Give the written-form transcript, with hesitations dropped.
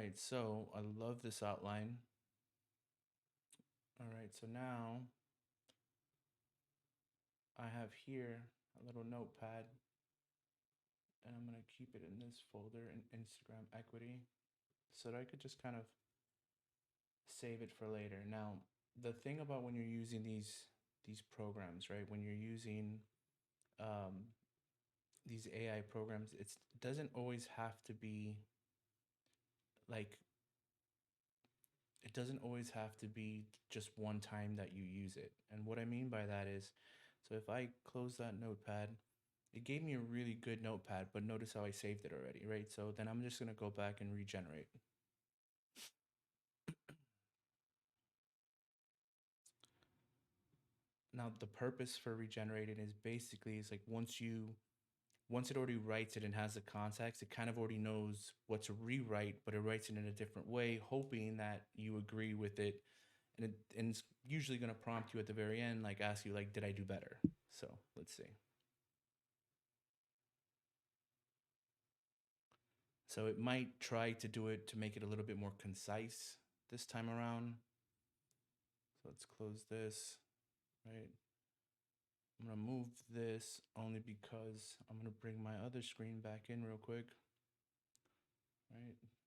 right, so I love this outline. All right, so now I have here a little notepad, and I'm gonna keep it in this folder in Instagram equity so that I could just kind of save it for later. Now, the thing about when you're using these programs, right? When you're using um, these AI programs, it doesn't always have to be like it doesn't always have to be just one time that you use it. And what I mean by that is, so if I close that notepad, it gave me a really good notepad, but notice how I saved it already, right? So then I'm just gonna go back and regenerate. Now the purpose for regenerating is basically is like once it already writes it and has the context, it kind of already knows what to rewrite, but it writes it in a different way, hoping that you agree with it. And it's usually going to prompt you at the very end, like ask you, like, did I do better? So let's see. So it might try to do it to make it a little bit more concise this time around. So let's close this, right? I'm going to move this only because I'm going to bring my other screen back in real quick, right?